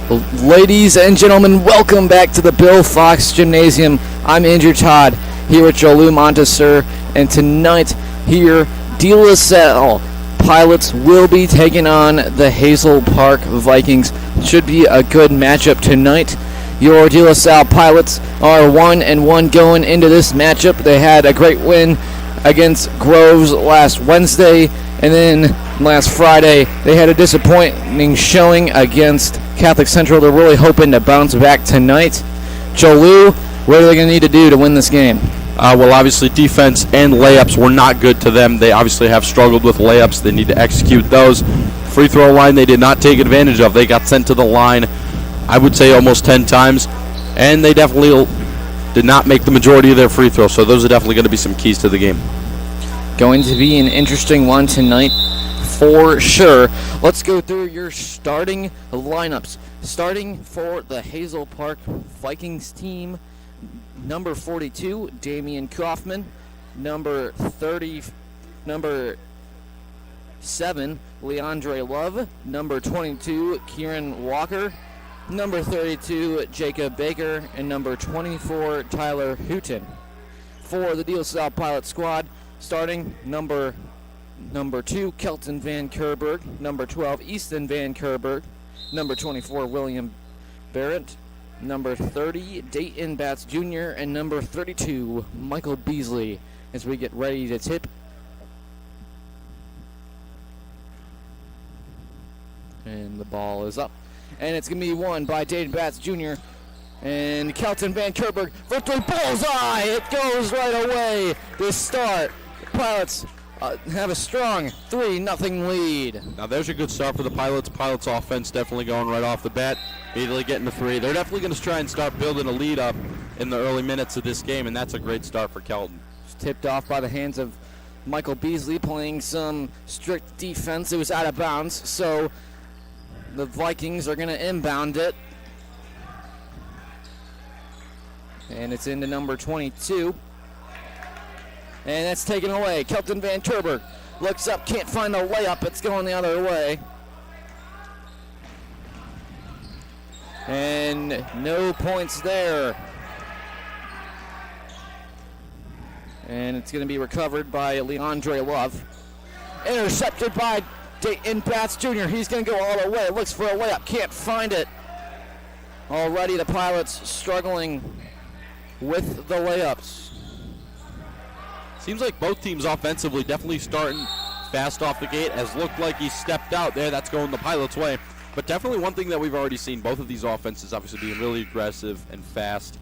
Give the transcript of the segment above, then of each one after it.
Ladies and gentlemen, welcome back to the Bill Fox Gymnasium. I'm Andrew Todd here with Jolu Montesur, and tonight here, De La Salle Pilots will be taking on the Hazel Park Vikings. Should be a good matchup tonight. Your De La Salle Pilots are 1-1 going into this matchup. They had a great win against Groves last Wednesday, and then last Friday they had a disappointing showing against Catholic Central. They're really hoping to bounce back tonight. Jolu, what are they going to need to do to win this game? Well, obviously defense and layups were not good to them. They obviously have struggled with layups. They need to execute those. Free throw line they did not take advantage of. They got sent to the line, I would say, almost 10 times, and they definitely did not make the majority of their free throws. So those are definitely going to be some keys to the game. Going to be an interesting one tonight for sure. Let's go through your starting lineups. Starting for the Hazel Park Vikings team, number 42, Damian Kaufman. Number 7, Leandre Love. Number 22, Kieran Walker. Number 32, Jacob Baker. And number 24, Tyler Houghton. For the De La Salle Pilot squad, starting number 2, Kelton Van Kerberg. Number 12, Easton Van Kerberg. Number 24, William Barrett. Number 30, Dayton Batts Jr. And number 32, Michael Beasley, as we get ready to tip. And the ball is up. And it's going to be won by Dayton Batts Jr. And Kelton Van Kerberg for three, bullseye! It goes right away to start. The Pilots have a strong 3-0 lead. Now there's a good start for the Pilots. Pilots offense definitely going right off the bat, immediately getting the three. They're definitely going to try and start building a lead up in the early minutes of this game, and that's a great start for Kelton. It's tipped off by the hands of Michael Beasley, playing some strict defense. It was out of bounds, so the Vikings are going to inbound it. And it's into number 22. And that's taken away. Kelton Van Kerberg looks up, can't find the layup. It's going the other way. And no points there. And it's going to be recovered by Leandre Love. Intercepted by Dayton Batts Jr. He's going to go all the way. Looks for a layup, can't find it. Already the Pilots struggling with the layups. Seems like both teams offensively definitely starting fast off the gate. As looked like he stepped out there. That's going the Pilots' way. But definitely one thing that we've already seen, both of these offenses obviously being really aggressive and fast.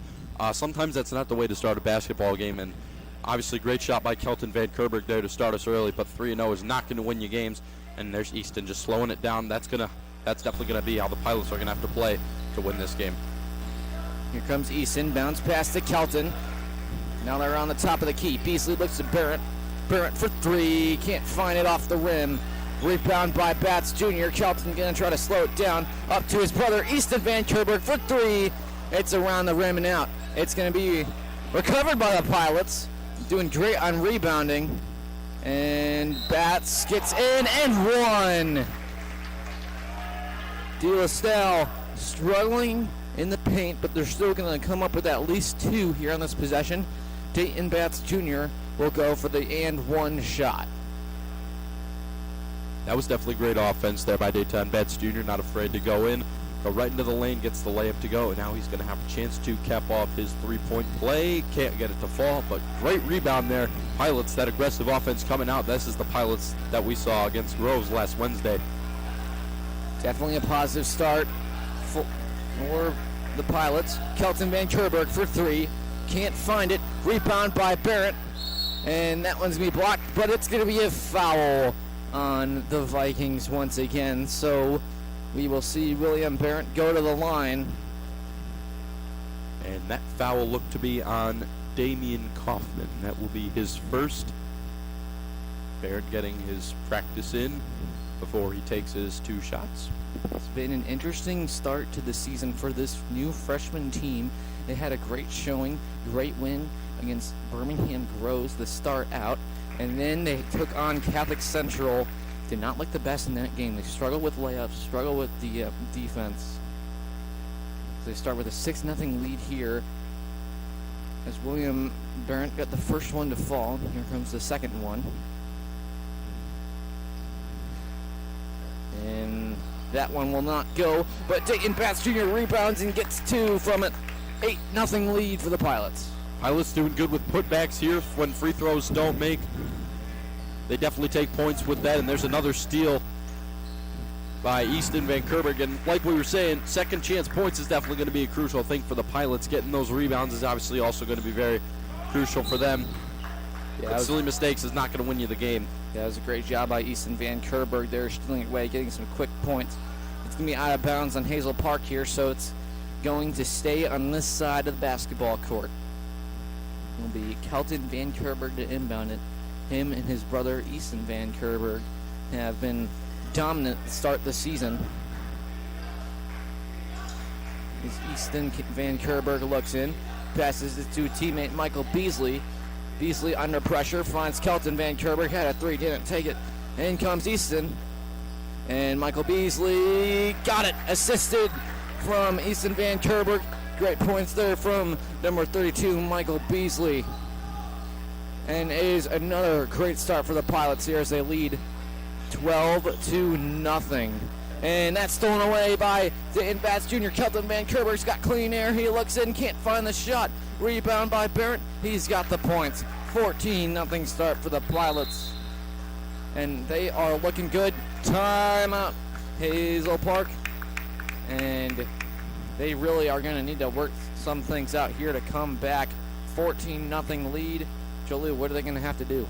Sometimes that's not the way to start a basketball game. And obviously great shot by Kelton Van Kerberg there to start us early. But 3-0 is not going to win you games. And there's Easton just slowing it down. That's definitely going to be how the Pilots are going to have to play to win this game. Here comes Easton, bounce pass to Kelton. Now they're on the top of the key. Beasley looks at Barrett. Barrett for three. Can't find it off the rim. Rebound by Batts Jr. Kelton going to try to slow it down. Up to his brother, Easton Van Kerberg for three. It's around the rim and out. It's going to be recovered by the Pilots. Doing great on rebounding. And Batts gets in and one. De La Salle struggling in the paint, but they're still going to come up with at least two here on this possession. Dayton Batts Jr. will go for the and one shot. That was definitely great offense there by Dayton Batts Jr. Not afraid to go in, go right into the lane, gets the layup to go, and now he's going to have a chance to cap off his three-point play. Can't get it to fall, but great rebound there. Pilots, that aggressive offense coming out. This is the Pilots that we saw against Groves last Wednesday. Definitely a positive start for the Pilots. Kelton Van Kerberg for three. Can't find it. Rebound by Barrett. And that one's going to be blocked, but it's going to be a foul on the Vikings once again. So we will see William Barrett go to the line. And that foul looked to be on Damian Kaufman. That will be his first. Barrett getting his practice in before he takes his two shots. It's been an interesting start to the season for this new freshman team. They had a great showing, great win against Birmingham Groves to start out, and then they took on Catholic Central. Did not look the best in that game. They struggled with layups, struggled with the defense. They start with a 6-0 lead here as William Barrett got the first one to fall. Here comes the second one. And that one will not go, but Dayton Bats Jr. rebounds and gets 2 from it. 8-0 lead for the Pilots. Pilots doing good with putbacks here when free throws don't make. They definitely take points with that, and there's another steal by Easton Van Kerberg. And like we were saying, second chance points is definitely going to be a crucial thing for the Pilots. Getting those rebounds is obviously also going to be very crucial for them. But silly mistakes is not going to win you the game. Yeah, that was a great job by Easton Van Kerberg there, stealing it away, getting some quick points. It's going to be out of bounds on Hazel Park here, so it's going to stay on this side of the basketball court. It'll be Kelton Van Kerberg to inbound it. Him and his brother Easton Van Kerberg have been dominant to start the season. As Easton Van Kerberg looks in, passes it to teammate Michael Beasley. Beasley under pressure, finds Kelton Van Kerberg, had a 3, didn't take it. In comes Easton. And Michael Beasley got it, assisted from Easton Van Kerberg. Great points there from number 32, Michael Beasley. And it is another great start for the Pilots here as they lead 12-0. And that's stolen away by Dayton Bats Jr. Kelton Van Kerberg's got clean air. He looks in, can't find the shot. Rebound by Barrett. He's got the points. 14-0 start for the Pilots. And they are looking good. Timeout, Hazel Park. And they really are going to need to work some things out here to come back. 14-0 lead. Jolie, what are they going to have to do?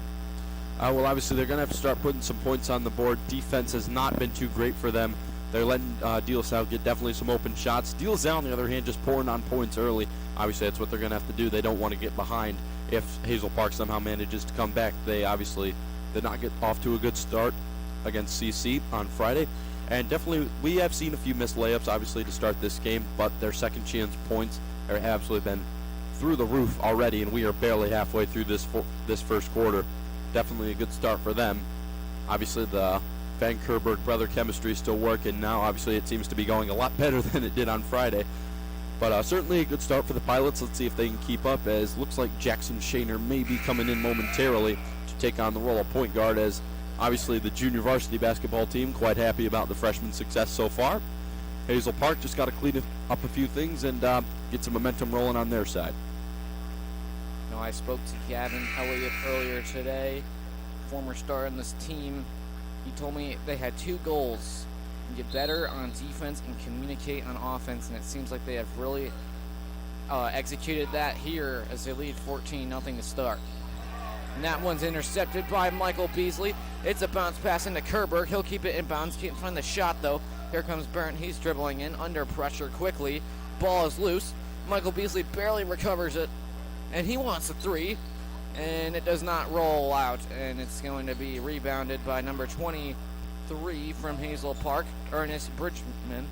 Well, obviously, they're going to have to start putting some points on the board. Defense has not been too great for them. They're letting De La Salle get definitely some open shots. De La Salle, on the other hand, just pouring on points early. Obviously, that's what they're going to have to do. They don't want to get behind. If Hazel Park somehow manages to come back, they obviously did not get off to a good start against CC on Friday. And definitely, we have seen a few missed layups, obviously, to start this game, but their second chance points have absolutely been through the roof already, and we are barely halfway through this first quarter. Definitely a good start for them. Obviously, the Van Kerberg brother chemistry is still working now. Obviously, it seems to be going a lot better than it did on Friday. But certainly a good start for the Pilots. Let's see if they can keep up, as looks like Jackson Shaner may be coming in momentarily to take on the role of point guard, as obviously the junior varsity basketball team quite happy about the freshman success so far. Hazel Park just got to clean up a few things and get some momentum rolling on their side. Now, I spoke to Gavin Elliott earlier today, former star in this team. He told me they had 2 goals: get better on defense and communicate on offense, and it seems like they have really executed that here as they lead 14-0 to start. And that one's intercepted by Michael Beasley. It's a bounce pass into Kerberg. He'll keep it in bounds. Can't find the shot, though. Here comes Barrett. He's dribbling in under pressure quickly. Ball is loose. Michael Beasley barely recovers it, and he wants a 3, and it does not roll out, and it's going to be rebounded by number 23 from Hazel Park, Ernest Bridgman,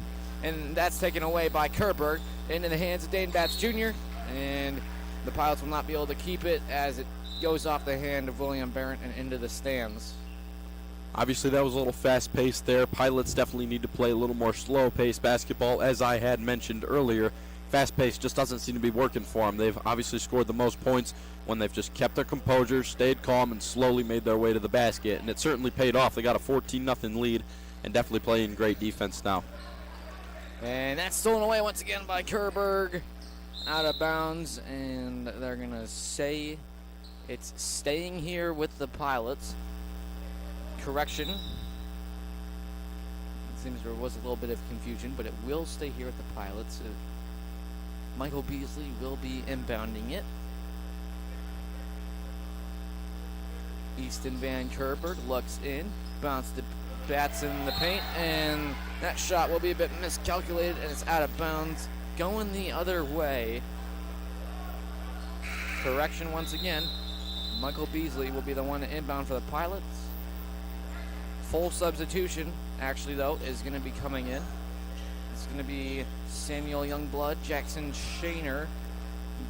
and that's taken away by Kerberg into the hands of Dayton Bats Jr., and the Pilots will not be able to keep it as it goes off the hand of William Barrett and into the stands. Obviously, that was a little fast-paced there. Pilots definitely need to play a little more slow-paced basketball, as I had mentioned earlier. Fast-paced just doesn't seem to be working for them. They've obviously scored the most points when they've just kept their composure, stayed calm, and slowly made their way to the basket, and it certainly paid off. They got a 14-0 lead and definitely playing great defense now. And that's stolen away once again by Kerberg, out of bounds, and they're going to say it's staying here with the Pilots. Correction. It seems there was a little bit of confusion, but it will stay here with the Pilots. Michael Beasley will be inbounding it. Easton Van Kerberg looks in, bounce to Bats in the paint, and that shot will be a bit miscalculated, and it's out of bounds, going the other way. Correction once again. Michael Beasley will be the one to inbound for the Pilots. Full substitution, actually, though, is going to be coming in. It's going to be Samuel Youngblood, Jackson Shaner,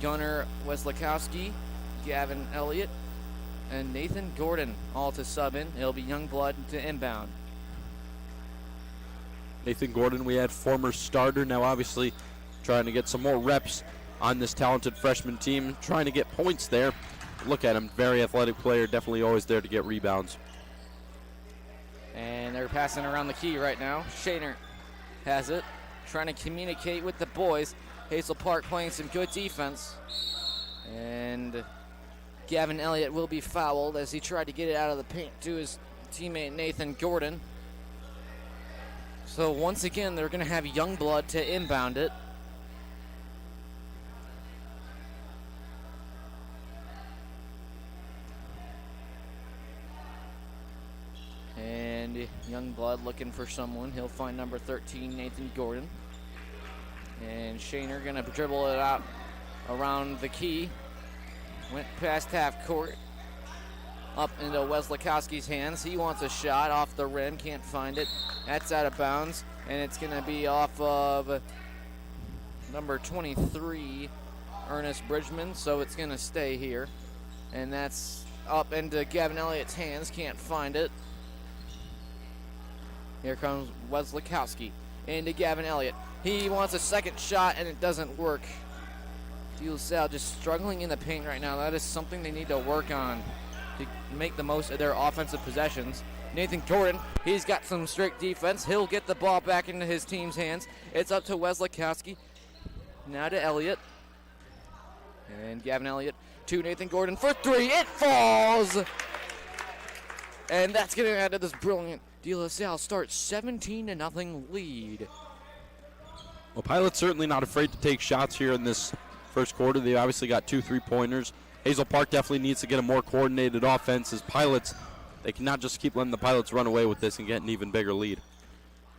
Gunnar Weslakowski, Gavin Elliott, and Nathan Gordon all to sub in. It'll be Youngblood to inbound. Nathan Gordon, we had former starter. Now, obviously, trying to get some more reps on this talented freshman team, trying to get points there. Look at him, very athletic player, definitely always there to get rebounds. And they're passing around the key right now. Shaner has it, trying to communicate with the boys. Hazel Park playing some good defense. And Gavin Elliott will be fouled as he tried to get it out of the paint to his teammate Nathan Gordon. So once again, they're going to have Youngblood to inbound it. And Youngblood looking for someone. He'll find number 13, Nathan Gordon. And Shaner going to dribble it out around the key. Went past half court. Up into Weslakowski's hands. He wants a shot off the rim. Can't find it. That's out of bounds. And it's going to be off of number 23, Ernest Bridgman. So it's going to stay here. And that's up into Gavin Elliott's hands. Can't find it. Here comes Weslakowski into Gavin Elliott. He wants a second shot, and it doesn't work. De La Salle just struggling in the paint right now. That is something they need to work on to make the most of their offensive possessions. Nathan Gordon, he's got some strict defense. He'll get the ball back into his team's hands. It's up to Weslakowski. Now to Elliott. And Gavin Elliott to Nathan Gordon for three. It falls! And that's going to add to this brilliant De La Salle starts 17-0 lead. Well, Pilots certainly not afraid to take shots here in this first quarter. They obviously got 2 3-pointers. Hazel Park definitely needs to get a more coordinated offense as Pilots. They cannot just keep letting the Pilots run away with this and get an even bigger lead.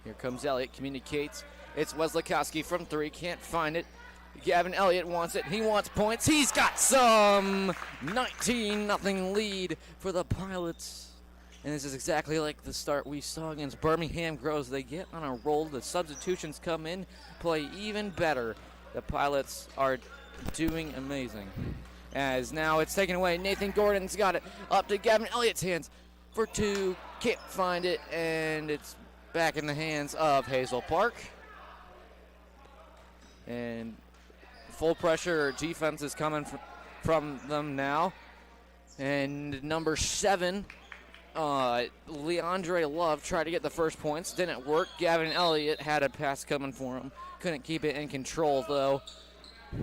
Here comes Elliott, communicates. It's Weslakowski from 3, can't find it. Gavin Elliott wants it. He wants points. He's got some 19-0 lead for the Pilots. And this is exactly like the start we saw against Birmingham Groves. They get on a roll. The substitutions come in, play even better. The Pilots are doing amazing. As now it's taken away. Nathan Gordon's got it up to Gavin Elliott's hands for 2. Can't find it, and it's back in the hands of Hazel Park. And full pressure defense is coming from them now. And number 7, Leandre Love tried to get the first points. Didn't work. Gavin Elliott had a pass coming for him. Couldn't keep it in control, though.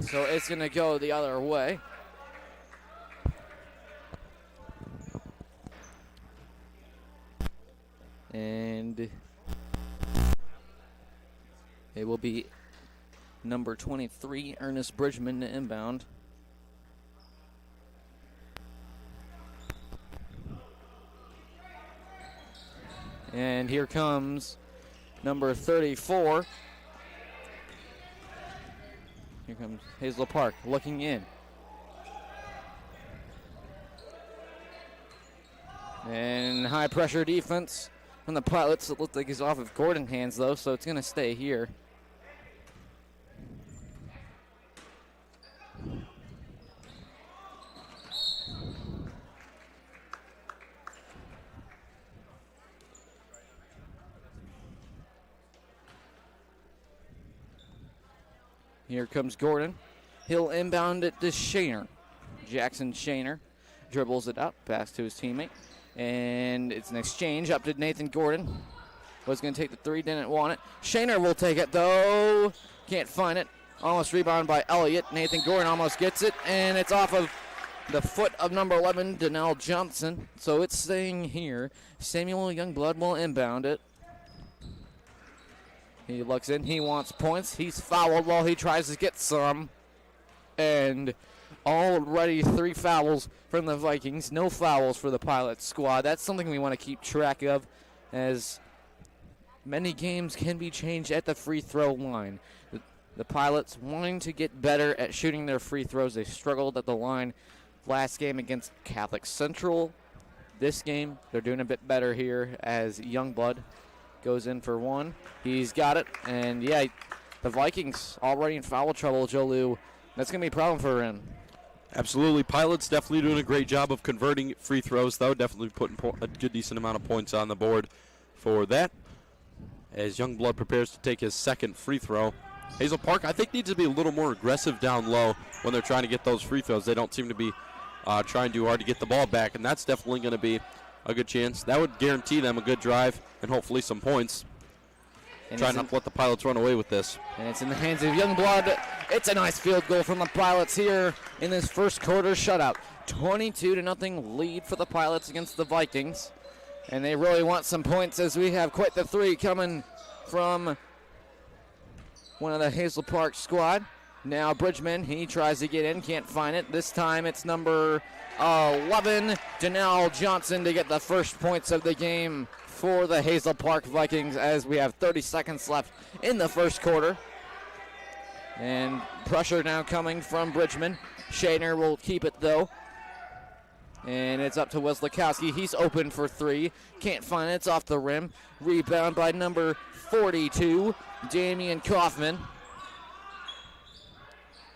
So it's going to go the other way. And it will be number 23, Ernest Bridgman, to inbound. And here comes number 34. Here comes Hazel Park looking in. And high pressure defense from the Pilots. It looks like he's off of Gordon's hands, though, so it's going to stay here. Here comes Gordon. He'll inbound it to Shaner. Jackson Shaner dribbles it up, pass to his teammate. And it's an exchange up to Nathan Gordon. Was going to take the 3, didn't want it. Shaner will take it, though. Can't find it. Almost rebounded by Elliott. Nathan Gordon almost gets it, and it's off of the foot of number 11, Donnell Johnson. So it's staying here. Samuel Youngblood will inbound it. He looks in. He wants points. He's fouled while he tries to get some. And already 3 fouls from the Vikings. No fouls for the Pilots squad. That's something we want to keep track of, as many games can be changed at the free throw line. The Pilots wanting to get better at shooting their free throws. They struggled at the line last game against Catholic Central. This game, they're doing a bit better here as Youngblood goes in for 1. He's got it. And, yeah, the Vikings already in foul trouble, Joe Lou. That's going to be a problem for him. Absolutely. Pilots definitely doing a great job of converting free throws, though. Definitely putting a good, decent amount of points on the board for that. As Youngblood prepares to take his second free throw. Hazel Park, I think, needs to be a little more aggressive down low when they're trying to get those free throws. They don't seem to be trying too hard to get the ball back, and that's definitely going to be a good chance. That would guarantee them a good drive and hopefully some points. Trying not to let the Pilots run away with this. And it's in the hands of Youngblood. It's a nice field goal from the Pilots here in this first quarter shutout. 22-0 lead for the Pilots against the Vikings. And they really want some points as we have quite the three coming from one of the Hazel Park squad. Now Bridgman, he tries to get in, can't find it. This time it's number 11, Janelle Johnson, to get the first points of the game for the Hazel Park Vikings as we have 30 seconds left in the first quarter. And pressure now coming from Bridgman. Shaner will keep it though. And it's up to Weslakowski. He's open for three. Can't find it. It's off the rim. Rebound by number 42, Damian Kaufman.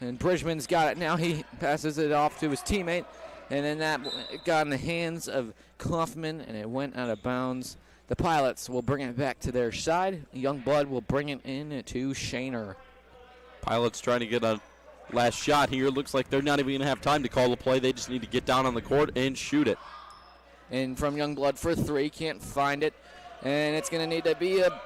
And Bridgman's got it now. He passes it off to his teammate. And then that got in the hands of Kaufman, and it went out of bounds. The Pilots will bring it back to their side. Youngblood will bring it in to Shaner. Pilots trying to get a last shot here. Looks like they're not even going to have time to call the play. They just need to get down on the court and shoot it. And from Youngblood for three. Can't find it. And it's going to need to be a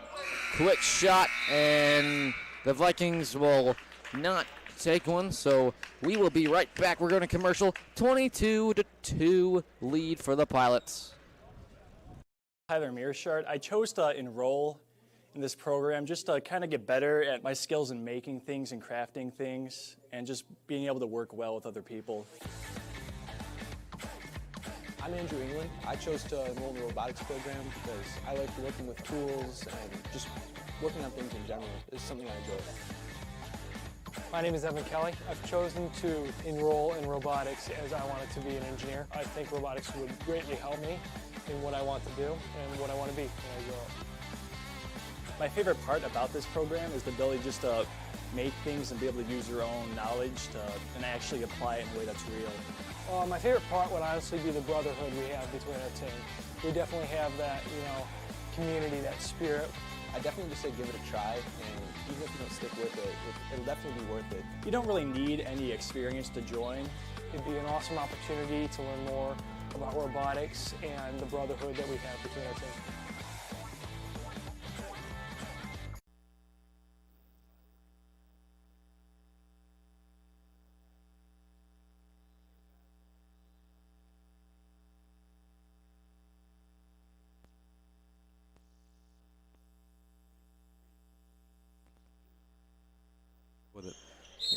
quick shot. And the Vikings will not take one. So we will be right back. We're going to commercial. 22-2 lead for the Pilots. Tyler Mearshart. I chose to enroll in this program just to kind of get better at my skills in making things and crafting things and just being able to work well with other people. I'm Andrew England. I chose to enroll in the robotics program because I like working with tools and just working on things in general. It's something I enjoy. My name is Evan Kelly. I've chosen to enroll in robotics as I wanted to be an engineer. I think robotics would greatly help me in what I want to do and what I want to be when I grow up. My favorite part about this program is the ability just to make things and be able to use your own knowledge and actually apply it in a way that's real. My favorite part would honestly be the brotherhood we have between our team. We definitely have that, community, that spirit. I definitely just say give it a try, and even if you don't stick with it, it'll definitely be worth it. You don't really need any experience to join. It'd be an awesome opportunity to learn more about robotics and the brotherhood that we have between our team.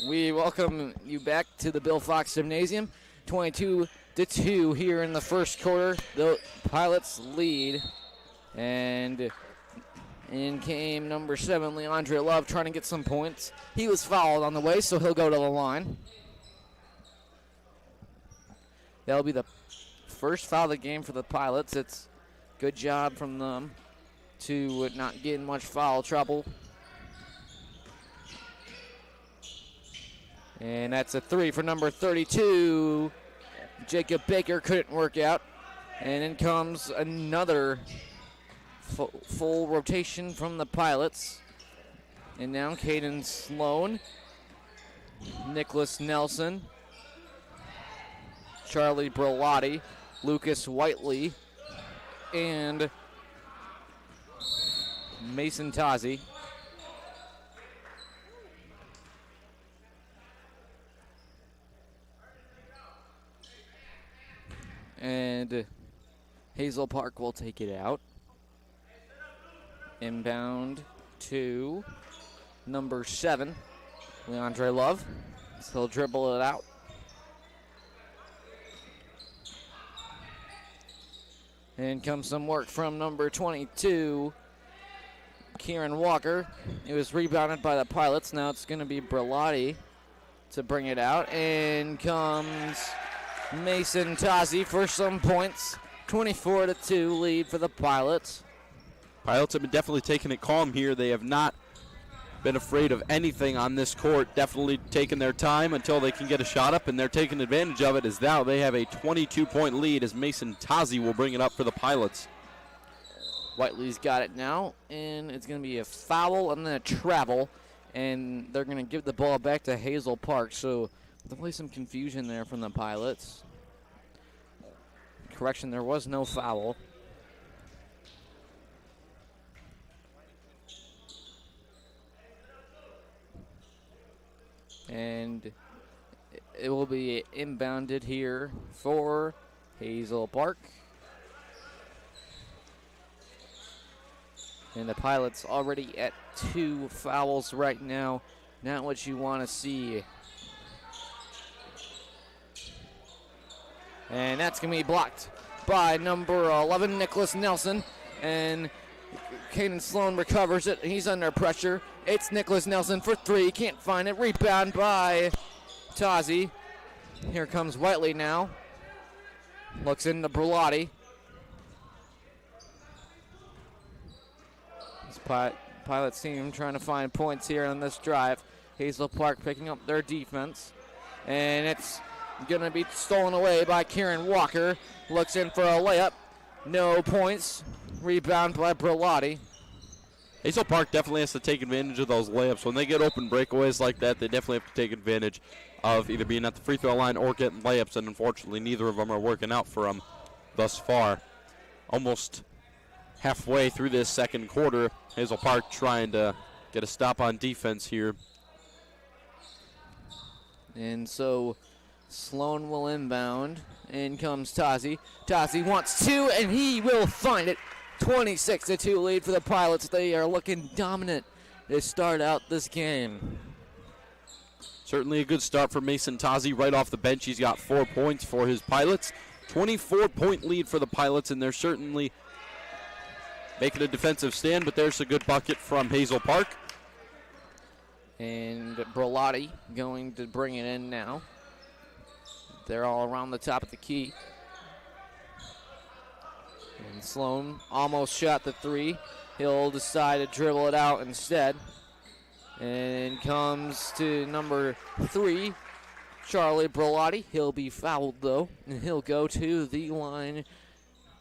We welcome you back to the Bill Fox Gymnasium. 22-2 here in the first quarter. The Pilots lead. And in came number 7, Leandre Love, trying to get some points. He was fouled on the way, so he'll go to the line. That'll be the first foul of the game for the Pilots. It's good job from them to not get in much foul trouble. And that's a three for number 32. Jacob Baker couldn't work out. And in comes another full rotation from the Pilots. And now Caden Sloan, Nicholas Nelson, Charlie Brolotti, Lucas Whiteley, and Mason Tazi. And Hazel Park will take it out. Inbound to number 7, Leandre Love. So he'll dribble it out. And comes some work from number 22, Kieran Walker. It was rebounded by the Pilots. Now it's going to be Brolotti to bring it out. And comes Mason Tazi for some points. 24-2 lead for the Pilots. Pilots have been definitely taking it calm here. They have not been afraid of anything on this court. Definitely taking their time until they can get a shot up, and they're taking advantage of it as now they have a 22-point lead as Mason Tazi will bring it up for the Pilots. Whiteley's got it now, and it's going to be a foul and then a travel. and they're going to give the ball back to Hazel Park. So definitely some confusion there from the Pilots. Correction, there was no foul. And it will be inbounded here for Hazel Park. And the Pilots already at 2 fouls right now. Not what you want to see. And that's going to be blocked by number 11, Nicholas Nelson. And Caden Sloan recovers it. He's under pressure. It's Nicholas Nelson for 3. Can't find it. Rebound by Tazi. Here comes Whiteley now. Looks into Berlotti. Pilots team trying to find points here on this drive. Hazel Park picking up their defense. And it's going to be stolen away by Kieran Walker. Looks in for a layup. No points. Rebound by Berlotti. Hazel Park definitely has to take advantage of those layups. When they get open breakaways like that, they definitely have to take advantage of either being at the free throw line or getting layups, and unfortunately neither of them are working out for them thus far. Almost halfway through this second quarter, Hazel Park trying to get a stop on defense here. And so Sloan will inbound. In comes Tazi. Tazi wants 2, and he will find it. 26-2 lead for the Pilots. They are looking dominant to start out this game. Certainly a good start for Mason Tazi right off the bench. He's got 4 points for his Pilots. 24-point lead for the Pilots, and they're certainly making a defensive stand, but there's a good bucket from Hazel Park. And Berlotti going to bring it in now. They're all around the top of the key. And Sloan almost shot the 3. He'll decide to dribble it out instead. And comes to number 3, Charlie Berlotti. He'll be fouled though, and he'll go to the line,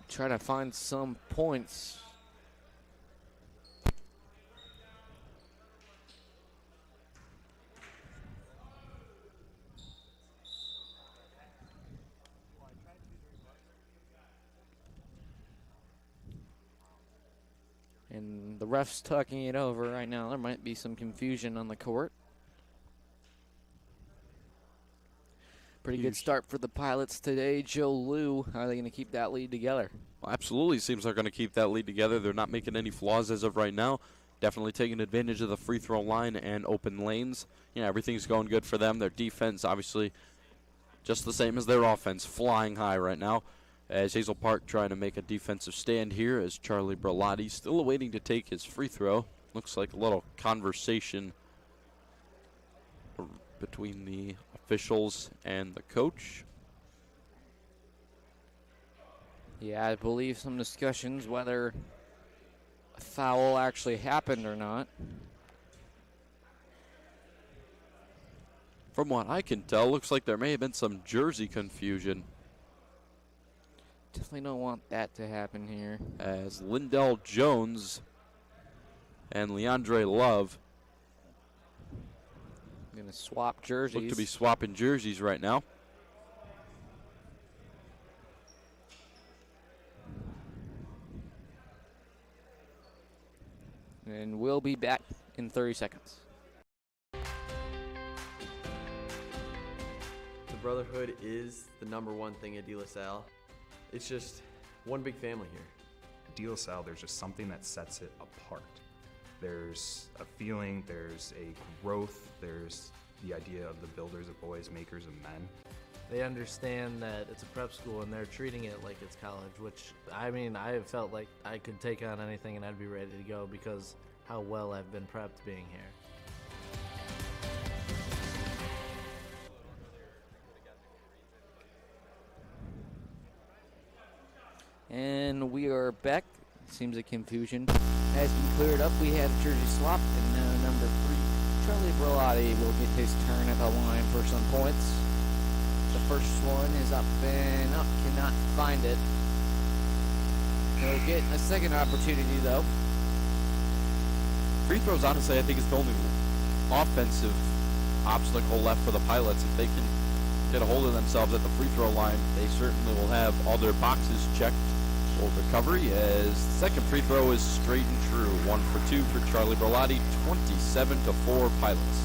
try to find some points. And the ref's tucking it over right now. There might be some confusion on the court. Pretty good start for the Pilots today. Joe Liu, how are they going to keep that lead together? Well, absolutely seems they're going to keep that lead together. They're not making any flaws as of right now. Definitely taking advantage of the free throw line and open lanes. Yeah, everything's going good for them. Their defense, obviously, just the same as their offense, flying high right now. As Hazel Park trying to make a defensive stand here, as Charlie Berlotti still awaiting to take his free throw. Looks like a little conversation between the officials and the coach. Yeah, I believe some discussions whether a foul actually happened or not. From what I can tell, looks like there may have been some jersey confusion. Definitely don't want that to happen here. As Lindell Jones and Leandre Love Going to swap jerseys. look to be swapping jerseys right now. And we'll be back in 30 seconds. The brotherhood is the #1 thing at De La Salle. It's just one big family here. At De La Salle, there's just something that sets it apart. There's a feeling, there's a growth, there's the idea of the builders of boys, makers of men. They understand that it's a prep school and they're treating it like it's college, which, I mean, I have felt like I could take on anything and I'd be ready to go because how well I've been prepped being here. And we are back. Seems a confusion has been cleared up. We had a jersey swap, and now number 3, Charlie Berlotti, will get his turn at the line for some points. The first one is up and up, cannot find it. He'll get a second opportunity, though. Free throws, honestly, I think is the only offensive obstacle left for the Pilots. If they can get a hold of themselves at the free throw line, they certainly will have all their boxes checked for recovery, as the second free throw is straight and true. 1 for 2 for Charlie Berlotti, 27-4 Pilots.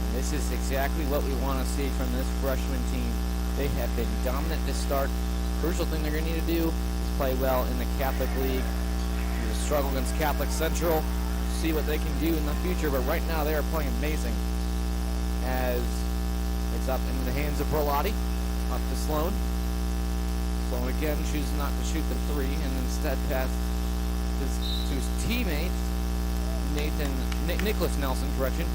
And this is exactly what we want to see from this freshman team. They have been dominant to start. Crucial thing they're going to need to do is play well in the Catholic League. There's a struggle against Catholic Central. See what they can do in the future, but right now they are playing amazing. As it's up into the hands of Berlotti, up to Sloan. Sloan again chooses not to shoot the three, and instead passes to his teammate, Nicholas Nelson, correction.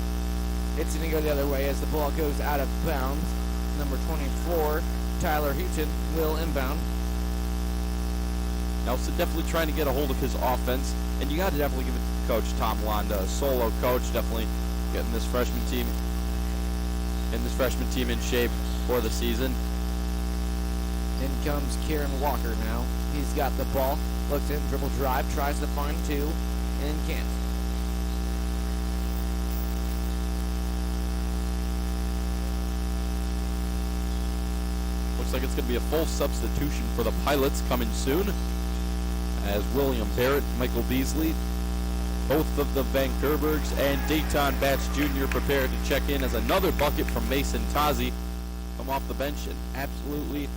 It's going to go the other way as the ball goes out of bounds. Number 24, Tyler Houghton, will inbound. Nelson definitely trying to get a hold of his offense, and you got to definitely give it to Coach Tom Londa, a solo coach, definitely getting this freshman team in shape for the season. In comes Kieran Walker now. He's got the ball, looks in, dribble drive, tries to find two, and can't. Looks like it's going to be a full substitution for the Pilots coming soon, as William Barrett, Michael Beasley, both of the Van Kerbergs, and Dayton Batch Jr. prepared to check in as another bucket from Mason Tazi come off the bench. And Absolutely.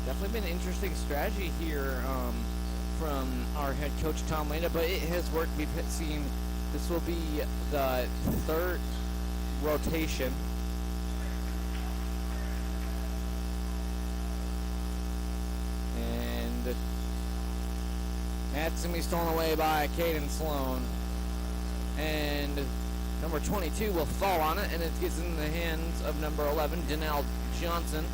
Definitely been an interesting strategy here from our head coach Tom Landa, but it has worked. We've seen this will be the third rotation. And that's going to be stolen away by Caden Sloan. And number 22 will fall on it, and it gets in the hands of number 11, Danelle Johnson.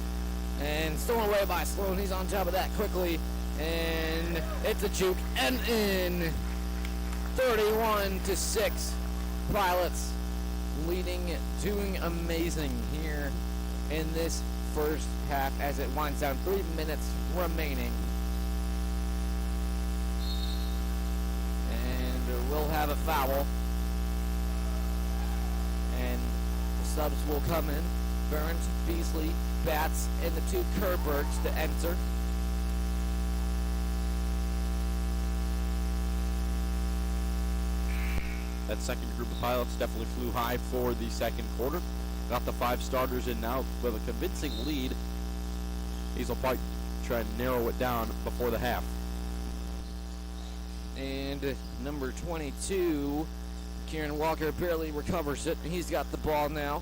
And stolen away by Sloan. He's on top of that quickly. And it's a juke. And in 31-6. Pilots leading, doing amazing here in this first half as it winds down. 3 minutes remaining. And we'll have a foul. And the subs will come in. Burns, Beasley, Batts, and the two Kerbergs to enter. that second group of Pilots definitely flew high for the second quarter. Got the 5 starters in now with a convincing lead. Hazel Park trying to narrow it down before the half. And number 22, Kieran Walker, barely recovers it. He's got the ball now.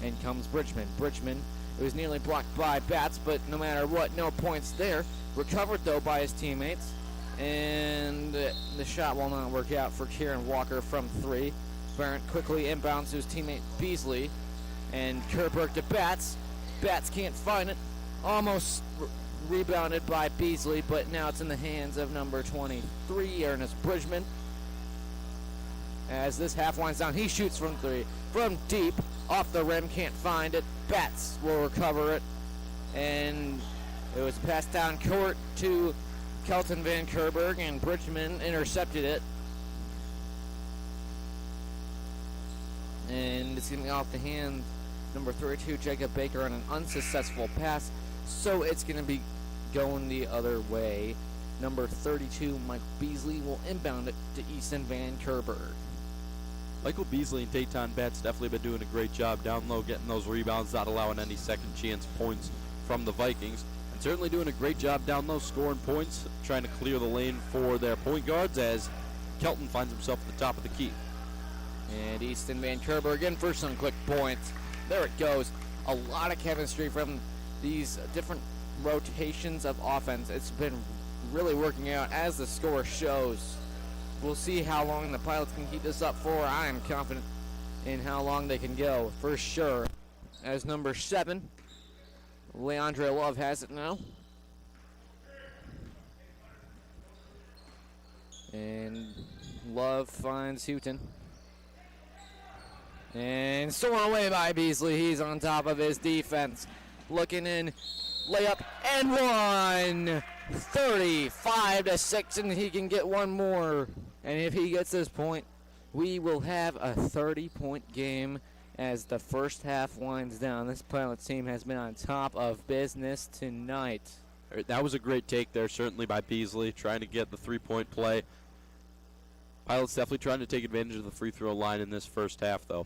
And comes Bridgman. Bridgman, it was nearly blocked by Batts, but no matter what, no points there. Recovered, though, by his teammates. And the shot will not work out for Kieran Walker from 3. Barrett quickly inbounds to his teammate Beasley. And Kerberg to Batts. Batts can't find it. Almost rebounded by Beasley, but now it's in the hands of number 23, Ernest Bridgman. As this half winds down, he shoots from 3. From deep, off the rim, can't find it. Batts will recover it. And it was passed down court to Kelton Van Kerberg, and Bridgman intercepted it. And it's going to be off the hand, number 32, Jacob Baker, on an unsuccessful pass. So it's going to be going the other way. Number 32, Mike Beasley, will inbound it to Easton Van Kerberg. Michael Beasley and Dayton Batts definitely been doing a great job down low, getting those rebounds, not allowing any second chance points from the Vikings. And certainly doing a great job down low, scoring points, trying to clear the lane for their point guards as Kelton finds himself at the top of the key. And Easton Van Kerberg in for some quick points. There it goes. A lot of chemistry from these different rotations of offense. It's been really working out as the score shows. We'll see how long the Pilots can keep this up for. I am confident in how long they can go, for sure. As number 7, Leandre Love has it now. And Love finds Houghton. And stolen away by Beasley. He's on top of his defense. Looking in, layup, and one. 35-6, and he can get one more. And if he gets this point, we will have a 30-point game as the first half winds down. This Pilots team has been on top of business tonight. That was a great take there, certainly by Beasley, trying to get the three-point play. Pilots definitely trying to take advantage of the free throw line in this first half, though.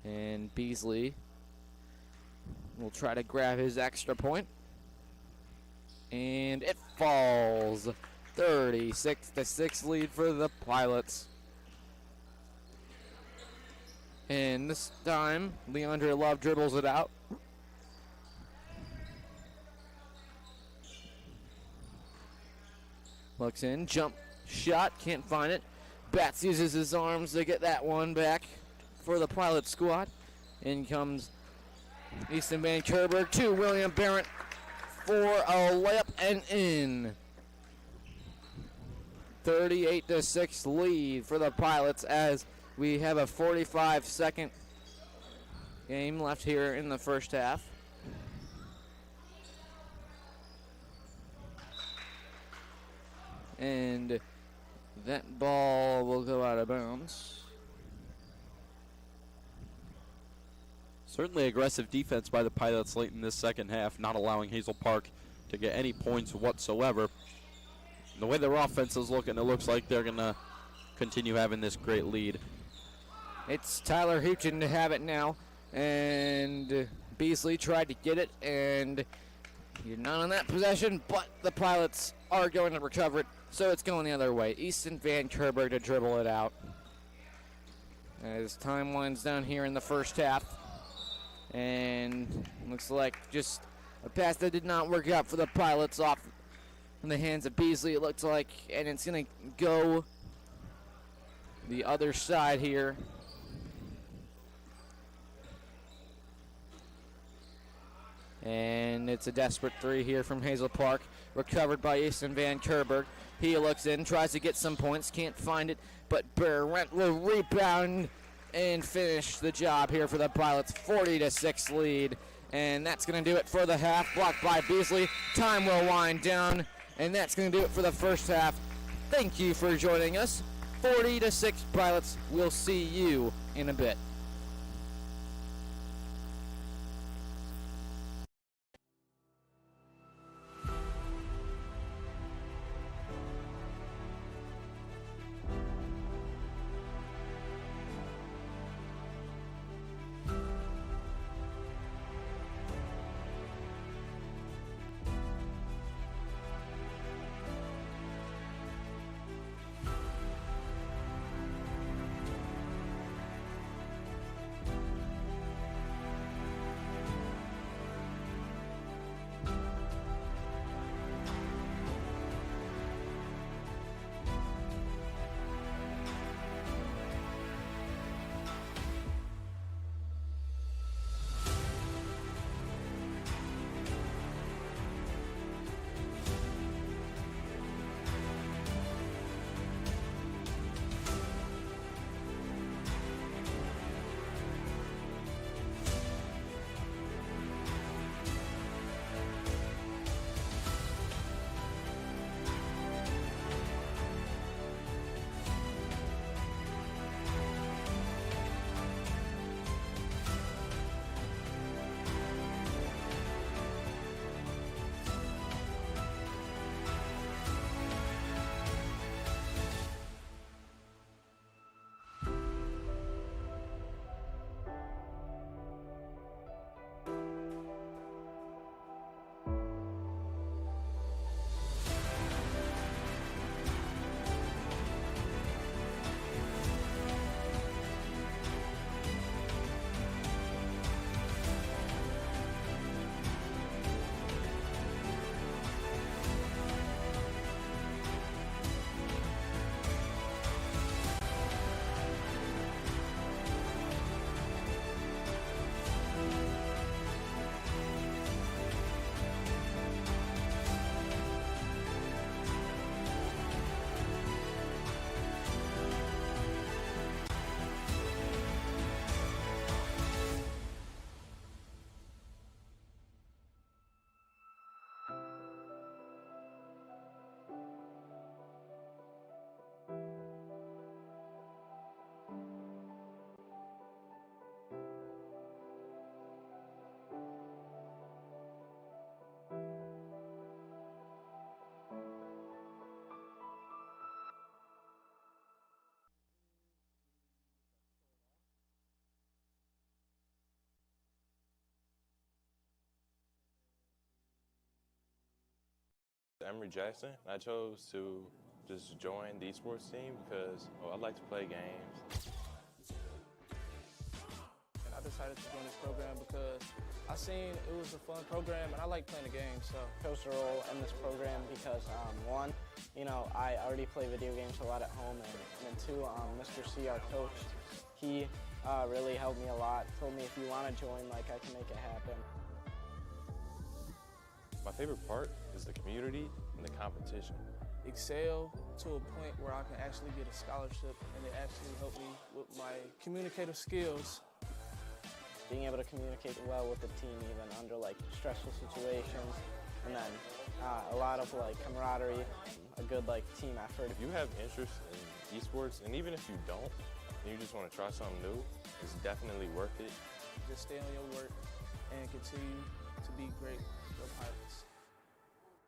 And Beasley will try to grab his extra point. And it falls. 36-6 lead for the Pilots. And this time, Leandre Love dribbles it out. Looks in, jump shot, can't find it. Batts uses his arms to get that one back for the Pilot squad. In comes Easton Van Kerber to William Barrett for a layup and in. 38-6 lead for the Pilots as we have a 45-second game left here in the first half. And that ball will go out of bounds. Certainly aggressive defense by the Pilots late in this second half, not allowing Hazel Park to get any points whatsoever. The way their offense is looking, it looks like they're going to continue having this great lead. It's Tyler Huchin to have it now, and Beasley tried to get it, and you're not on that possession, but the Pilots are going to recover it, so it's going the other way. Easton Van Kerber to dribble it out as time winds down here in the first half, and looks like just a pass that did not work out for the Pilots off in the hands of Beasley, it looks like, and it's going to go the other side here. And it's a desperate three here from Hazel Park, recovered by Easton Van Kerber. He looks in, tries to get some points, can't find it, but Barrett will rebound and finish the job here for the Pilots. 40-6 lead, and that's going to do it for the half. Blocked by Beasley. Time will wind down, and that's going to do it for the first half. Thank you for joining us. 40-6 Pilots. We'll see you in a bit. Emory Jackson. I chose to just join the esports team because I like to play games. And I decided to join this program because I seen it was a fun program and I like playing the game. So I chose to roll in this program because one, I already play video games a lot at home, and then two, Mr. C, our coach, he really helped me a lot. Told me if you want to join, I can make it happen. My favorite part is the community and the competition. Excel to a point where I can actually get a scholarship, and it actually helped me with my communicative skills. Being able to communicate well with the team even under stressful situations, and then a lot of camaraderie, a good team effort. If you have interest in esports, and even if you don't, and you just want to try something new, it's definitely worth it. Just stay on your work and continue to be great for pilots. But I can hear other people.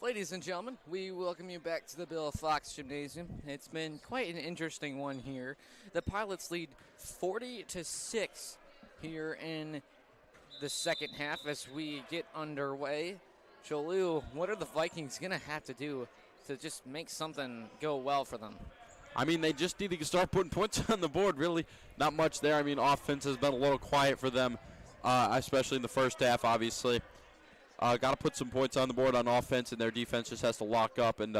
Ladies and gentlemen, we welcome you back to the Bill Fox Gymnasium. It's been quite an interesting one here. The Pilots lead 40-6 here in the second half as we get underway. Jolu, what are the Vikings going to have to do to just make something go well for them? I mean, they just need to start putting points on the board, really. Not much there. I mean, offense has been a little quiet for them, especially in the first half, obviously. Got to put some points on the board on offense, and their defense just has to lock up and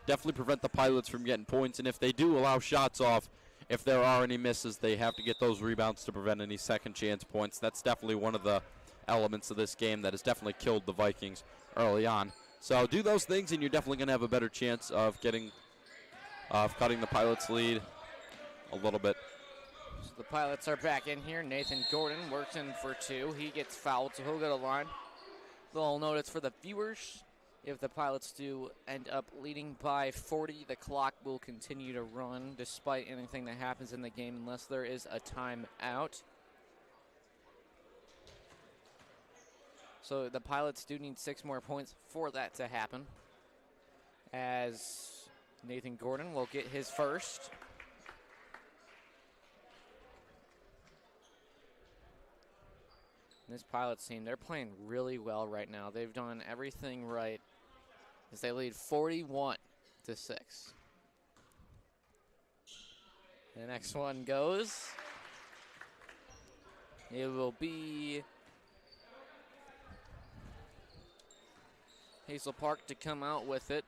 definitely prevent the Pilots from getting points. And if they do allow shots off, if there are any misses, they have to get those rebounds to prevent any second chance points. That's definitely one of the elements of this game that has definitely killed the Vikings early on. So do those things, and you're definitely going to have a better chance of cutting the Pilots' lead a little bit. So the Pilots are back in here. Nathan Gordon works in for two. He gets fouled, so he'll go to line. Little notice for the viewers. If the Pilots do end up leading by 40, the clock will continue to run despite anything that happens in the game unless there is a timeout. So the Pilots do need 6 more points for that to happen, as Nathan Gordon will get his first. This Pilots team, they're playing really well right now. They've done everything right as they lead 41-6. The next one goes. It will be Hazel Park to come out with it.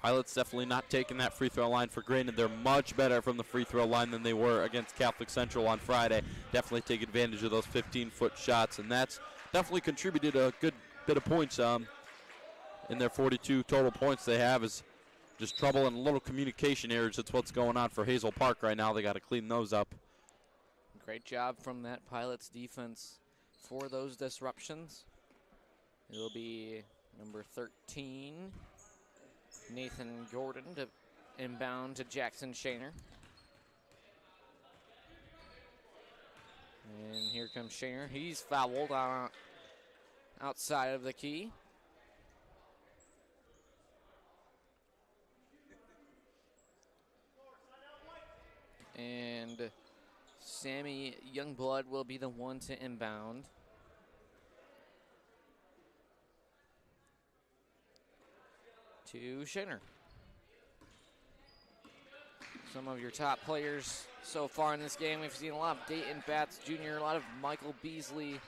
Pilots definitely not taking that free throw line for granted. They're much better from the free throw line than they were against Catholic Central on Friday. Definitely take advantage of those 15-foot shots, and that's definitely contributed a good bit of points in their 42 total points they have. Is just trouble and a little communication errors. That's what's going on for Hazel Park right now. They got to clean those up. Great job from that Pilots defense for those disruptions. It'll be number 13. Nathan Gordon to inbound to Jackson Shaner. And here comes Shaner. He's fouled outside of the key. And Sammy Youngblood will be the one to inbound. To Shaner. Some of your top players so far in this game. We've seen a lot of Dayton Batts Jr., a lot of Michael Beasley.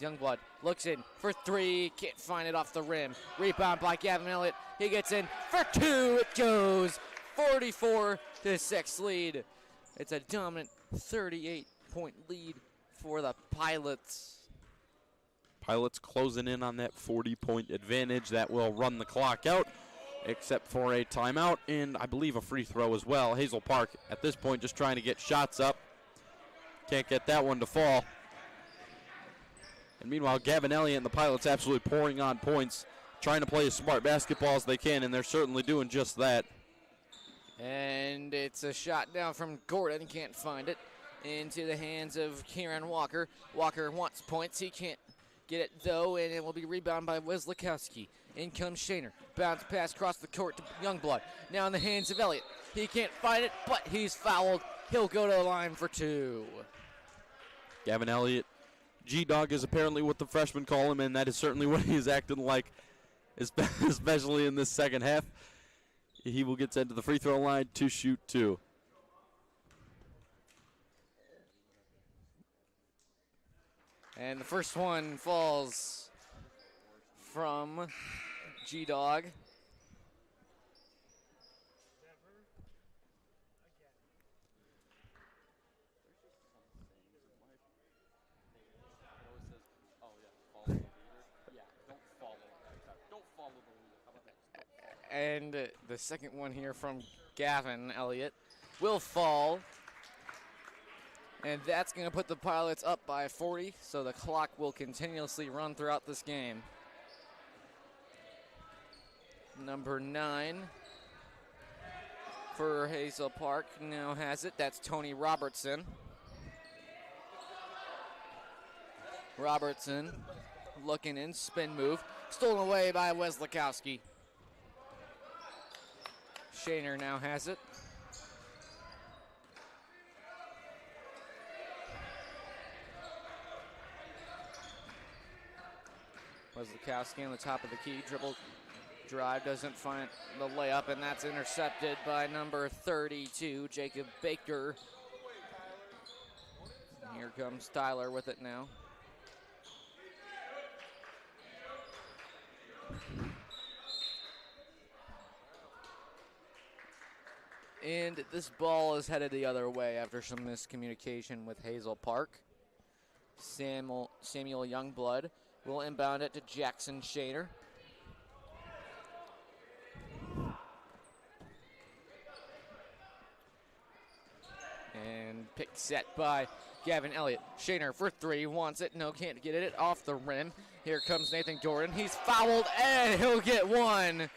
Youngblood looks in for three, can't find it off the rim. Rebound by Gavin Elliott. He gets in for two. It goes 44-6 lead. It's a dominant 38-point lead for the Pilots. Pilots closing in on that 40-point advantage. That will run the clock out, except for a timeout and I believe a free throw as well. Hazel Park at this point just trying to get shots up. Can't get that one to fall. And meanwhile, Gavin Elliott and the Pilots absolutely pouring on points, trying to play as smart basketball as they can, and they're certainly doing just that. And it's a shot down from Gordon. Can't find it. Into the hands of Kieran Walker. Walker wants points. He can't get it, though, and it will be rebounded by Weslakowski. In comes Shaner. Bounce pass across the court to Youngblood. Now in the hands of Elliott. He can't find it, but he's fouled. He'll go to the line for two. Gavin Elliott, G-Dog is apparently what the freshmen call him, and that is certainly what he's acting like, especially in this second half. He will get sent to the free throw line to shoot two. And the first one falls from G-Dog. And the second one here from Gavin Elliott will fall. And that's going to put the Pilots up by 40, so the clock will continuously run throughout this game. Number 9 for Hazel Park now has it. That's Tony Robertson. Robertson looking in, spin move. Stolen away by Weslakowski. Shaner now has it. Weslakowski on the top of the key, dribble drive, doesn't find the layup, and that's intercepted by number 32, Jacob Baker. And here comes Tyler with it now. And this ball is headed the other way after some miscommunication with Hazel Park. Samuel Youngblood will inbound it to Jackson Shader. And pick set by Gavin Elliott. Shader for three, wants it, no, can't get it off the rim. Here comes Nathan Gordon, he's fouled and he'll get one.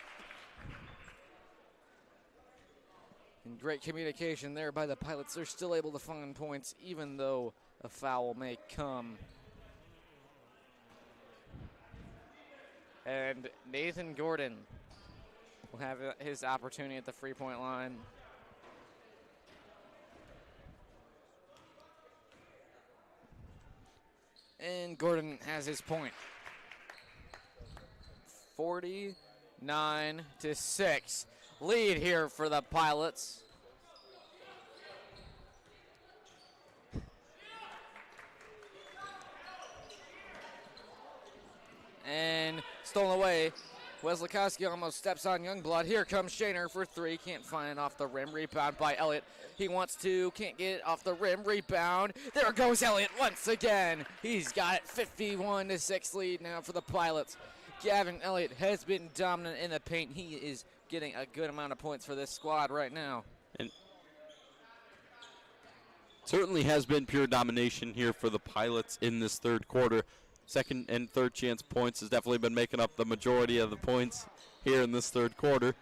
And great communication there by the Pilots. They're still able to find points even though a foul may come. And Nathan Gordon will have his opportunity at the free-point line. And Gordon has his point. 49-6. Lead here for the Pilots. And stolen away. Weslakowski almost steps on Youngblood. Here comes Shaner for three. Can't find it off the rim. Rebound by Elliott. He wants to, can't get it off the rim. Rebound. There goes Elliott once again. He's got it. 51-6 lead now for the Pilots. Gavin Elliott has been dominant in the paint. He is getting a good amount of points for this squad right now. And certainly has been pure domination here for the Pilots in this third quarter. Second and third chance points has definitely been making up the majority of the points here in this third quarter.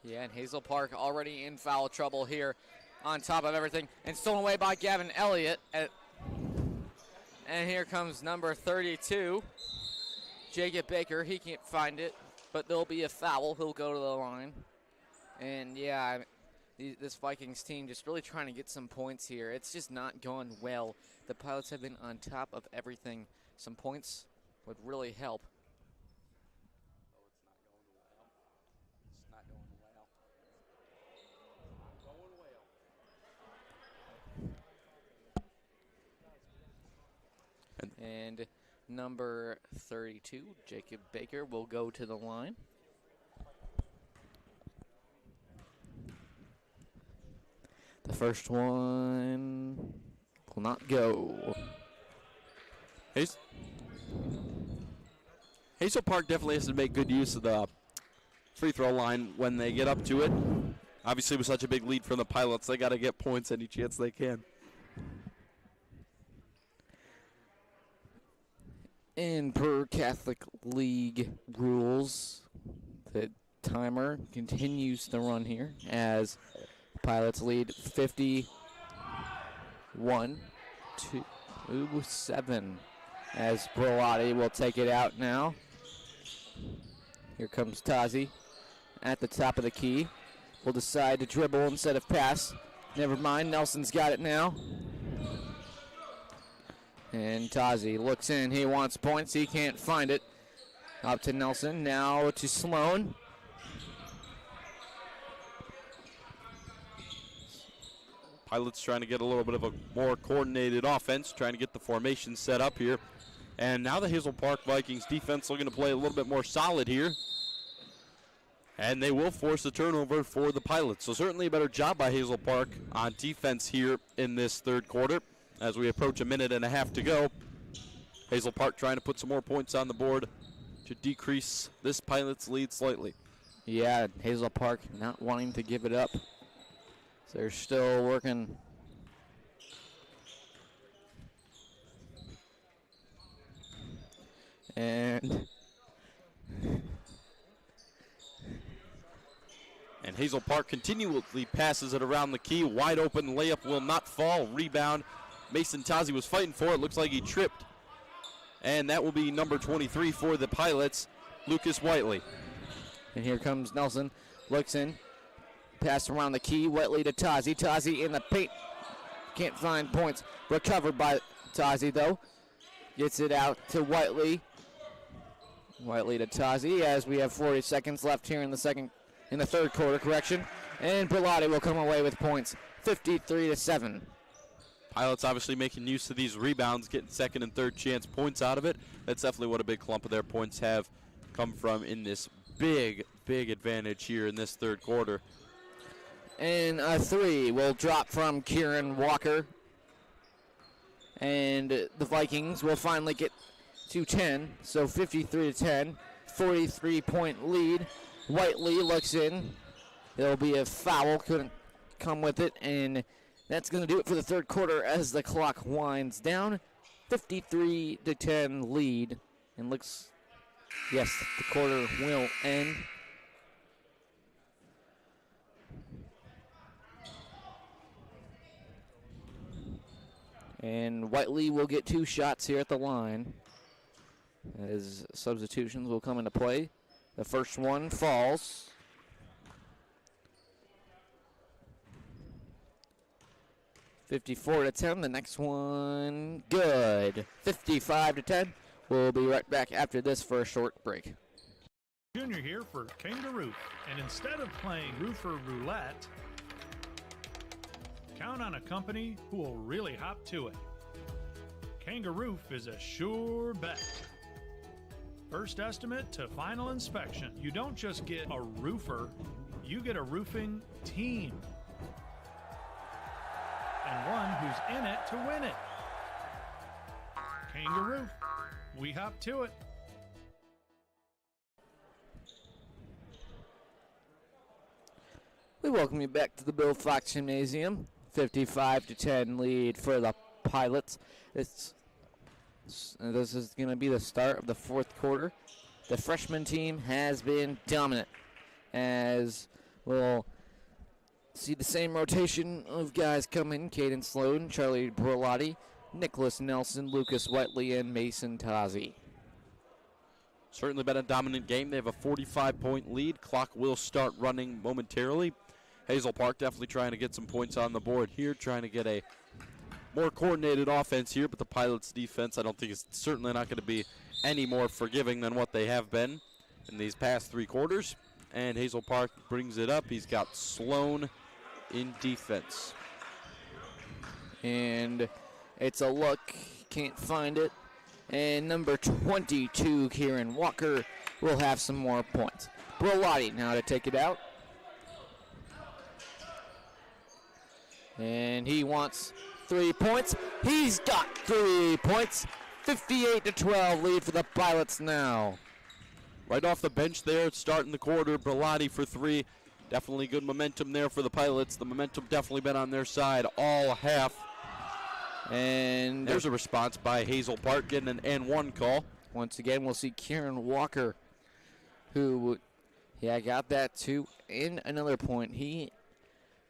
Yeah, and Hazel Park already in foul trouble here on top of everything. And stolen away by Gavin Elliott. And here comes number 32, Jacob Baker. He can't find it, but there'll be a foul. He'll go to the line. And yeah, this Vikings team just really trying to get some points here. It's just not going well. The Pilots have been on top of everything. Some points would really help. And number 32, Jacob Baker, will go to the line. The first one will not go. Hazel Park definitely has to make good use of the free throw line when they get up to it. Obviously, with such a big lead from the Pilots, they got to get points any chance they can. And per Catholic League rules, the timer continues to run here as Pilots lead 51-7 as Brolati will take it out now. Here comes Tazi at the top of the key. Will decide to dribble instead of pass. Never mind, Nelson's got it now. And Tazi looks in, he wants points, he can't find it. Up to Nelson, now to Sloan. Pilots trying to get a little bit of a more coordinated offense, trying to get the formation set up here. And now the Hazel Park Vikings defense looking to play a little bit more solid here. And they will force a turnover for the Pilots. So certainly a better job by Hazel Park on defense here in this third quarter. As we approach a minute and a half to go, Hazel Park trying to put some more points on the board to decrease this Pilots lead slightly. Yeah, Hazel Park not wanting to give it up. So they're still working. And Hazel Park continually passes it around the key. Wide open layup will not fall. Rebound. Mason Tazi was fighting for it. Looks like he tripped. And that will be number 23 for the Pilots, Lucas Whiteley. And here comes Nelson. Looks in. Pass around the key. Whiteley to Tazi. Tazi in the paint. Can't find points. Recovered by Tazi, though. Gets it out to Whiteley. Whiteley to Tazi as we have 40 seconds left here in the third quarter, correction. And Berlotti will come away with points, 53-7. Pilots obviously making use of these rebounds, getting second and third chance points out of it. That's definitely what a big clump of their points have come from in this big advantage here in this third quarter. And a three will drop from Kieran Walker. And the Vikings will finally get to 10, so 53-10, 43-point lead. Whiteley looks in. There'll be a foul, couldn't come with it, and that's going to do it for the third quarter as the clock winds down. 53-10 lead, and looks, yes, the quarter will end. And Whiteley will get 2 shots here at the line as substitutions will come into play. The first one falls. (54-10). The next one good. 55-10. We'll be right back after this for a short break. Junior here for Kangaroo, and instead of playing roofer roulette, count on a company who will really hop to it. Kangaroo is a sure bet. First estimate to final inspection. You don't just get a roofer, you get a roofing team. And one who's in it to win it. Kangaroo, we hop to it. We welcome you back to the Bill Fox Gymnasium. 55-10 lead for the Pilots. This is going to be the start of the fourth quarter. The freshman team has been dominant, as we'll see the same rotation of guys come in. Caden Sloan, Charlie Berlotti, Nicholas Nelson, Lucas Whiteley, and Mason Tazi. Certainly been a dominant game. They have a 45-point lead. Clock will start running momentarily. Hazel Park definitely trying to get some points on the board here, trying to get a more coordinated offense here, but the Pilots' defense, I don't think is certainly not going to be any more forgiving than what they have been in these past 3 quarters. And Hazel Park brings it up. He's got Sloan in defense. And it's a look, can't find it. And number 22, Kieran Walker, will have some more points. Berlotti now to take it out. And he wants 3 points. He's got 3 points. 58-12 lead for the Pilots now. Right off the bench there, starting the quarter, Berlotti for 3. Definitely good momentum there for the Pilots. The momentum definitely been on their side all half. And there's a response by Hazel Park getting an N1 call. Once again, we'll see Kieran Walker, who, got that too. In another point, he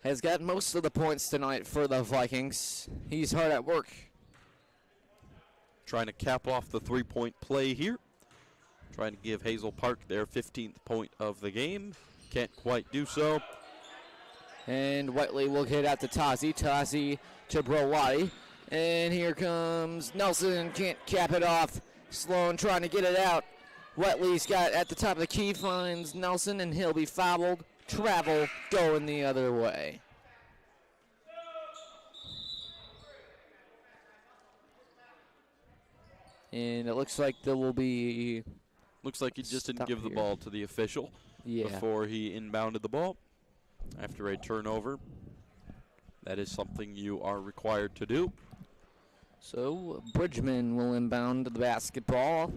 has got most of the points tonight for the Vikings. He's hard at work. Trying to cap off the 3-point play here. Trying to give Hazel Park their 15th point of the game. Can't quite do so. And Whiteley will hit out to Tazi. Tazi to Berlotti. And here comes Nelson. Can't cap it off. Sloan trying to get it out. Whiteley's got at the top of the key, finds Nelson, and he'll be fouled. Travel going the other way. And it looks like there will be... Looks like he just didn't give the ball to the official before he inbounded the ball after a turnover. That is something you are required to do. So Bridgman will inbound the basketball.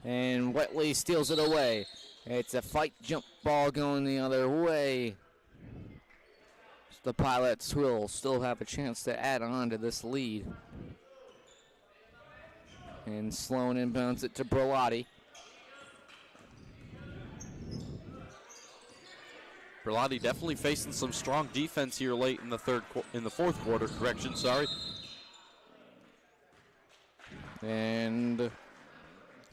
And Whiteley steals it away. It's a fight jump ball going the other way. So the Pilots will still have a chance to add on to this lead. And Sloan inbounds it to Berlotti. Berlotti definitely facing some strong defense here late in the fourth quarter. And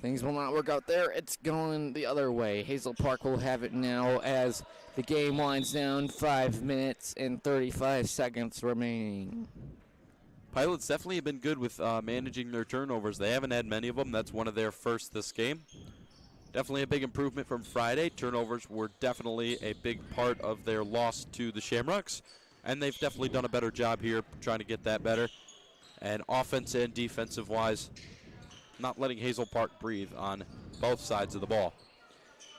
things will not work out there. It's going the other way. Hazel Park will have it now as the game winds down. 5 minutes and 35 seconds remaining. Pilots definitely have been good with managing their turnovers. They haven't had many of them. That's one of their first this game. Definitely a big improvement from Friday. Turnovers were definitely a big part of their loss to the Shamrocks, and they've definitely done a better job here trying to get that better. And offense and defensive-wise, not letting Hazel Park breathe on both sides of the ball.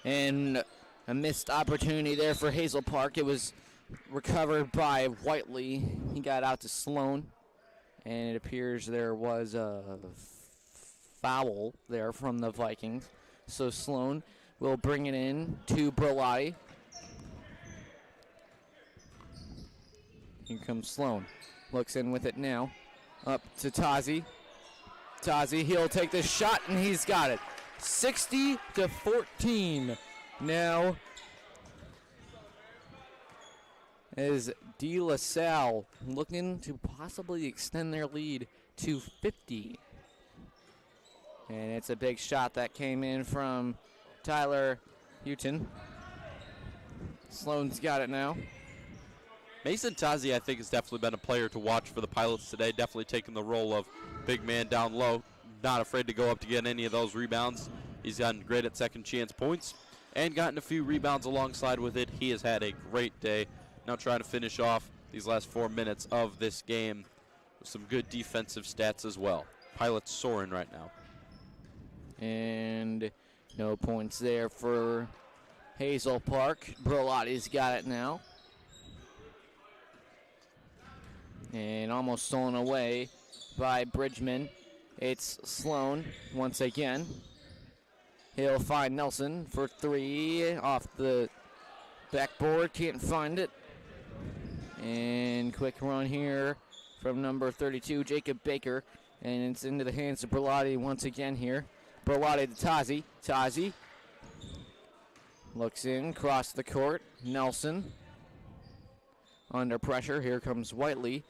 And a missed opportunity there for Hazel Park. It was recovered by Whiteley. He got out to Sloan, and it appears there was a foul there from the Vikings. So Sloan will bring it in to Berlotti. Here comes Sloan. Looks in with it now. Up to Tazi. Tazi, he'll take the shot, and he's got it. 60-14. Now is De La Salle looking to possibly extend their lead to 50. And it's a big shot that came in from Tyler Houghton. Sloan's got it now. Mason Tazi, I think, has definitely been a player to watch for the Pilots today. Definitely taking the role of big man down low. Not afraid to go up to get any of those rebounds. He's gotten great at second chance points and gotten a few rebounds alongside with it. He has had a great day. Now trying to finish off these last 4 minutes of this game with some good defensive stats as well. Pilots soaring right now. And no points there for Hazel Park. Berlotti's got it now. And almost stolen away by Bridgman. It's Sloan once again. He'll find Nelson for three off the backboard. Can't find it. And quick run here from number 32, Jacob Baker. And it's into the hands of Berlotti once again here. Berlotti to Tazi. Tazi looks in, cross the court. Nelson under pressure. Here comes Whiteley.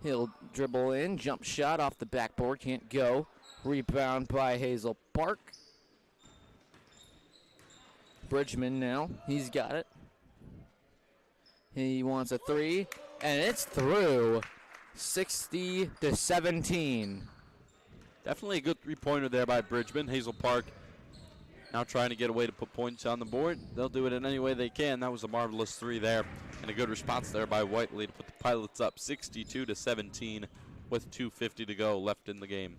He'll dribble in, jump shot off the backboard, can't go. Rebound by Hazel Park. Bridgman now, he's got it. He wants a three, and it's through. 60-17. Definitely a good three-pointer there by Bridgman. Hazel Park now trying to get a way to put points on the board. They'll do it in any way they can. That was a marvelous three there. And a good response there by Whiteley to put the Pilots up 62-17 with 2:50 to go left in the game.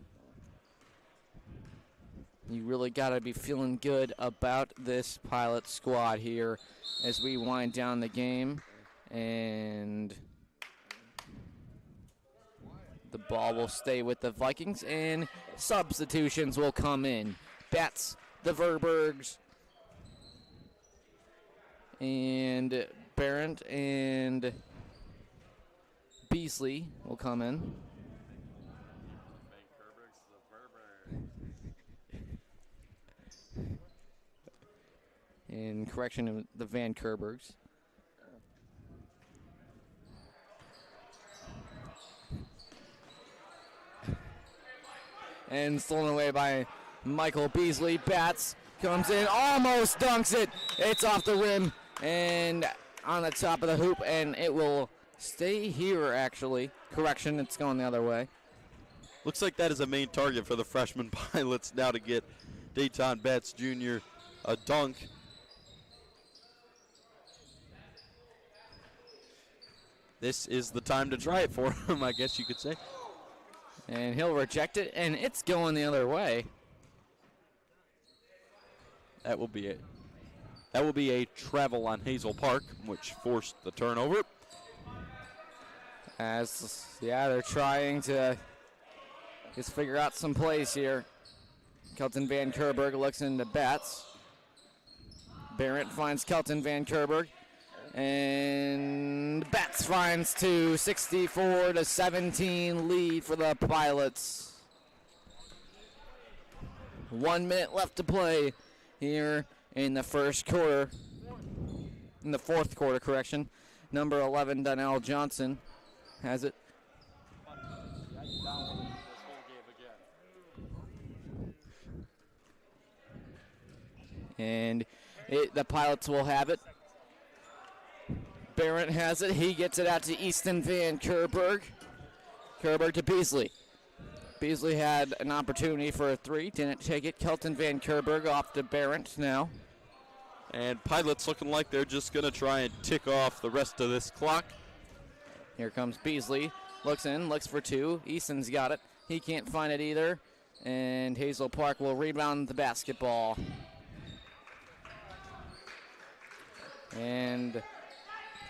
You really got to be feeling good about this Pilot squad here as we wind down the game. And the ball will stay with the Vikings, and substitutions will come in. Betts, the Verbergs, and Barrett and Beasley will come in. In correction of the Van Kerbergs. And stolen away by Michael Beasley. Bats comes in, almost dunks it. It's off the rim and on the top of the hoop, and it will stay here, actually. Correction, it's going the other way. Looks like that is a main target for the freshman Pilots now to get Dayton Betts Jr. a dunk. This is the time to try it for him, I guess you could say. And he'll reject it, and it's going the other way. That will be a travel on Hazel Park, which forced the turnover. They're trying to just figure out some plays here. Kelton Van Kerberg looks into Betts. Barrett finds Kelton Van Kerberg. And Betts finds two. 64-17 lead for the Pilots. 1 minute left to play here in the first quarter. In the fourth quarter, correction. Number 11, Donnell Johnson, has it. And the Pilots will have it. Barrett has it. He gets it out to Easton Van Kerberg. Kerberg to Beasley. Beasley had an opportunity for a three. Didn't take it. Kelton Van Kerberg off to Barrett now. And Pilots looking like they're just going to try and tick off the rest of this clock. Here comes Beasley. Looks in, looks for two. Easton's got it. He can't find it either. And Hazel Park will rebound the basketball. And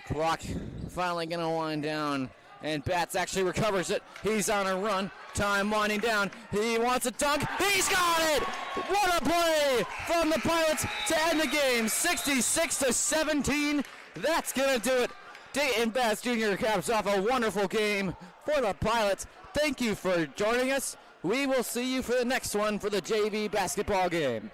clock finally going to wind down. And Batts actually recovers it. He's on a run. Time winding down. He wants a dunk. He's got it! What a play from the Pilots to end the game. 66-17. That's going to do it. Dayton Batts Jr. caps off a wonderful game for the Pilots. Thank you for joining us. We will see you for the next one for the JV basketball game.